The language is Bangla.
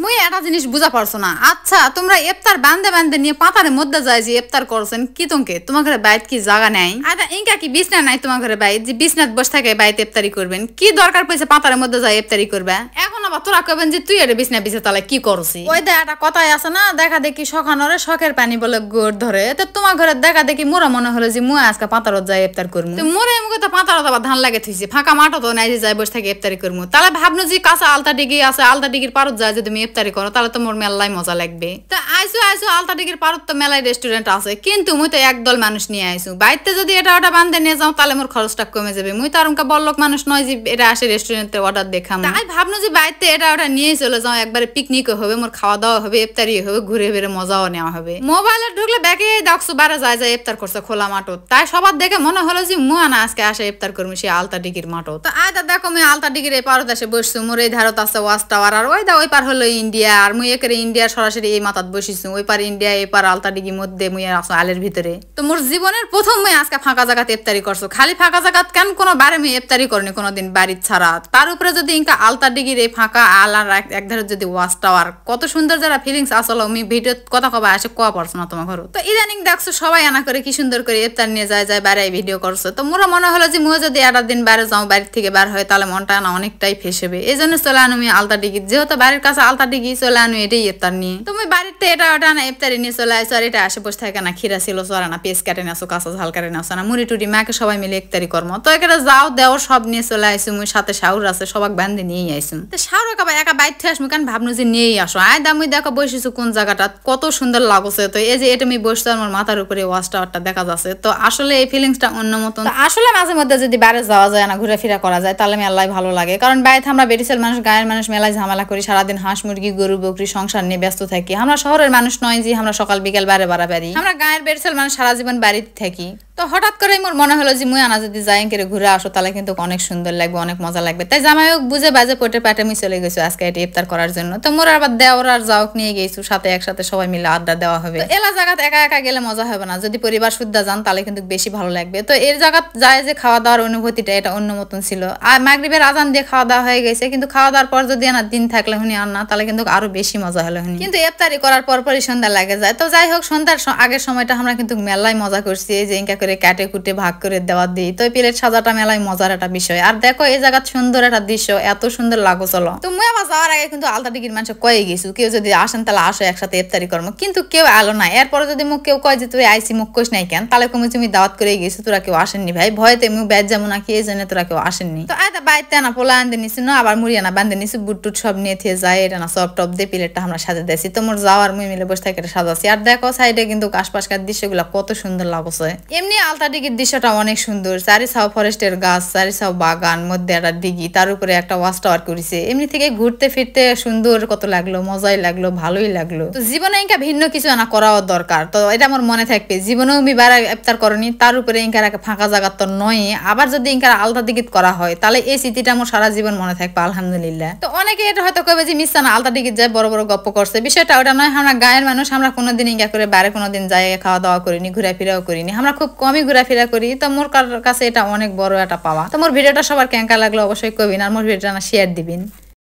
মুই একটা জিনিস বুঝা পারছো না। আচ্ছা তোমরা ইফতার বান্ধে বান্ধে নিয়ে পাতারের মধ্যে যায় যে ইফতার করছেন কি তোকে তোমার ঘরে বাইত কি জায়গা নাই? আচ্ছা ইনকা কি বিছনা নাই তোমার ঘরে বাইত যে বিছনাত বসে থাকে বাইত ইফতারি করবেন? কি দরকার পড়ছে পাতারের মধ্যে যায় ইফতারি করবে? এখন আবার তোরা কইবেন যে তুই এটা বিছনা বিছে তালে কি করছিস? ওই দে একটা কথাই আছে না, দেখা দেখি সখানরে শখের পানি বলে গোড় ধরে। তো তোমার ঘরে দেখা দেখি মোরা মনে হলো যে মুই আজকে পাতারত যায় ইফতার করবো। তো মোরে মুখে তো পাতারত আবার ধান লাগে থইছি, ফাঁকা মাঠও তো নাই যে যায় বসে থাকে ইফতারি করবো। তাহলে ভাবনো যে কাঁচা আলতা ডিগি আছে, আলতা ডিগির পারত যায় যদি তুমি ইফতারি করো তাহলে তো মোর মেলাই মজা লাগবে। তো আইসো আলতা ডিগির পারত তো মেলাই রেস্টুরেন্ট আছে, কিন্তু মুই তো একদল মানুষ নিয়ে আইসু। বাইতে যদি এটা ওটা বান্ধে নিয়ে যাও তাহলে মোর খরচটা কমে যাবে। মুই তো আর উনকা বড়লোক মানুষ নয় যে এটা আসে রেস্টুরেন্টে অর্ডার দেখাম। তাই ভাবনো যে বাইতে এটা ওটা নিয়ে চলে যাও, একবারে পিকনিকও হবে, মোর খাওয়া দাওয়া হবে, ইফতারি হবে, ঘুরে ফিরে মজাও নেওয়া হবে। মোবাইলে ঢুকলে ব্যাগে দেখছো বারে যায় যায় ইফতার করছে খোলা মাঠত। তাই সবার দেখে মনে হলো যে মুয়া না আজকে আসে ইফতার করবো সে আলতা ডিগির মাঠত। তো আয়দা দেখো মুই আলতা ডিগির এই পারত এসে বসছু, মোর এই ধারত আছে ওয়াচ টাওয়ার, আর ওই দা ওই পার হলো ইন্ডিয়া, আর মুই একেবারে ইন্ডিয়ার সরাসরি এই মাথাত বসিছু। ওই পার ইন্ডিয়া, এই পার আলতা ডিগির মধ্যে মুই আসো আলের ভিতরে। তো মোর জীবনের প্রথম মুই আজকে ফাঁকা জায়গাতে ইফতারি করছো। খালি ফাঁকা জায়গাত কেন কোনো বারে মুই ইফতারি করিনি কোনোদিন বাড়ির ছাড়া। তার উপরে যদি ইনকা আলতা ডিগির এই ফাঁকা আল আর একধারে যদি ওয়াচ টাওয়ার, কত সুন্দর যারা ফিলিংস আসলো আমি ভিডিও কথা কবা আসে কোয়া পারছো না তোমার ঘর। তো ইদানিং দেখছো সবাই আনা করে কি সুন্দর করে ইফতার নিয়ে যায় যায় বাইরে ভিডিও করছো। তো মোরা মনে হলো যে মুই যদি একটা দিন বাইরে যাও, বাড়ির থেকে বার হয়, তাহলে মনটা না অনেকটাই ফ্রেশ হবে। এই জন্য চলে আনো আমি আলতা ডিগি, যেহেতু বাড়ির কাছে আলতা ডিগি, চলে আনো এটাই ইফতার নিয়ে। তুমি বাড়িতে এটা ওটা না ইফতারি নিয়ে চলে আসো, আর এটা আসে বসে থাকে না খিরা ছিল চড়া না, পেঁয়াজ কাটে নাছো, কাঁচা ঝাল কাটে নাছো না, মুড়ি টুড়ি মাকে সবাই মিলে ইফতারি কর্ম। তো এখানে যাও দেওয়ার সব নিয়ে চলে আসো, মুই সাথে শাউর আছে সবাক বান্ধে নিয়েই আইসুম। তো শাউর একা বাইর থেকে আসবো কেন ভাবনো যে নিয়েই আসো। আয় দামুই দেখো বসেছো কোন জায়গাটা কত সুন্দর লাগছে। তো এই যে এটা আমি বসতে আমার মাথার উপরে ওয়াচ টাওয়ারটা দেখা যাচ্ছে। তো আসলে এই ফিলিংসটা অন্য মতন। আসলে মাঝে মধ্যে যদি বাইরে যাওয়া যায় না, ঘুরে ফিরা করা যায়, তাহলে মেলাই ভালো লাগে। কারণ বাইরে আমরা বেরিসেল মানুষ, গায়ের মানুষ মেলায় ঝামেলা করি, সারাদিন হাঁস মুরগি গরু বকরি সংসার নিয়ে ব্যস্ত থাকি। আমরা শহরের মানুষ নয় যে আমরা সকাল বিকেল বাইরে বাড়াবাড়ি, আমরা গায়ের বেরিসেল মানুষ সারা জীবন বাড়িতে থাকি। তো হঠাৎ করে মোর মনে হলো যে মুই আনা যদি যাই করে ঘুরে আসো তাহলে কিন্তু অনেক সুন্দর লাগবে, অনেক মজা লাগবে। তাই জামাইও বুঝে বাজে পটে পাটে মুই চলে গেছো আজকে এটা ইফতার করার জন্য। তো মোর আবার দেওয়ার আর যাওক নিয়ে গেছো, সাথে একসাথে সবাই মিলে আড্ডা দেওয়া হবে। এলা জায়গাতে একা একা গেলে মজা হবে না, যদি পরিবার শুদ্ধা যান তাহলে কিন্তু বেশি ভালো লাগবে। তো এর জায়গা যায় যে খাওয়া দাওয়ার অনুভূতিটা এটা অন্য মতন ছিল। আর মাগরিবের আজান দিয়ে খাওয়া দাওয়া হয়ে গেছে, কিন্তু খাওয়া দাওয়ার পর যদি না দিন থাকলে হুনি আর না তাহলে কিন্তু আরো বেশি মজা হলো হুনি। কিন্তু ইফতারি করার পরপরই সন্ধ্যা লাগে যায়। তো যাই হোক সন্ধ্যার আগের সময়টা আমরা কিন্তু মেলায় মজা করছি, এই যে ইনকা করে কাটে কুটে ভাগ করে দেওয়া দিই। তো প্লেট সাজাটা মেলায় মজার একটা বিষয়। আর দেখো এই জায়গা সুন্দর একটা দৃশ্য, এত সুন্দর লাগো চলো। তো মুই আবার যাওয়ার আগে কিন্তু আলতা ডিগির মানুষ কয়ে গেছু কেউ যদি আসেন তাহলে আসো একসাথে ইফতারি করবো, কিন্তু কেউ আলো না। এরপরে যদি মুখ কেউ কয় যে তুই আইসি মুখ কোষ নাই কেন, তাহলে তুমি দাওয়াত করে গেছো, তোরা কেউ আসেননি ভাই, ভয়তে মুখ ব্যাজ যেমন নাকি এই জন্য তোরা কেউ আসেননি। তো আয়তা বাইতে না পোলা আনতে নিছি না, আবার মুড়ি আনা বান্ধে নিছি, বুট টুট সব নিয়ে থিয়ে যায় এটা না সব টপ দিয়ে প্লেটটা আমরা সাজা দিয়েছি। তোমার যাওয়ার মুই মিলে বসে থাকে সাজাছি। আর দেখো সাইডে কিন্তু আশপাশকার দৃশ্যগুলো কত সুন্দর লাগছে। এমনি আলতা ডিগির দৃশ্যটা অনেক সুন্দর, চারি ছাও ফরেস্টের গাছ, চারি ছাও বাগান, মধ্যে একটা ডিগি, তার উপরে একটা ওয়াচ টাওয়ার করেছে। এমনি থেকে ঘুরতে ফিরতে সুন্দর কত লাগলো, মজাই লাগলো, ভালোই লাগলো। তো জীবনে ইনকা ভিন্ন কিছু না করাও দরকার। তো এটা আমার মনে থাকবে, জীবনেও আমি বাইরে ইফতার করনি, তার উপরে ইনকার একটা ফাঁকা জায়গা তো নয়, আবার যদি ইনকার আলতা ডিগিত করা হয় তাহলে এই স্মৃতিটা আমার সারা জীবন মনে থাকবে আলহামদুলিল্লাহ। তো অনেকে এটা হয়তো কবে যে মিস না আলতা ডিগিত যায় বড় বড় গপ্প করছে, বিষয়টা ওটা নয়। আমরা গায়ের মানুষ, আমরা কোনোদিন ইনকা করে বাইরে কোনোদিন যাই খাওয়া দাওয়া করিনি, ঘোরাফেরাও করিনি, আমরা খুব কমই ঘোরাফেরা করি। তো মোর কাছে এটা অনেক বড় একটা পাওয়া। তো মোর ভিডিওটা সবার কেঙ্কা লাগলো অবশ্যই কবিন, আর মোর ভিডিওটা না শেয়ার দিবেন।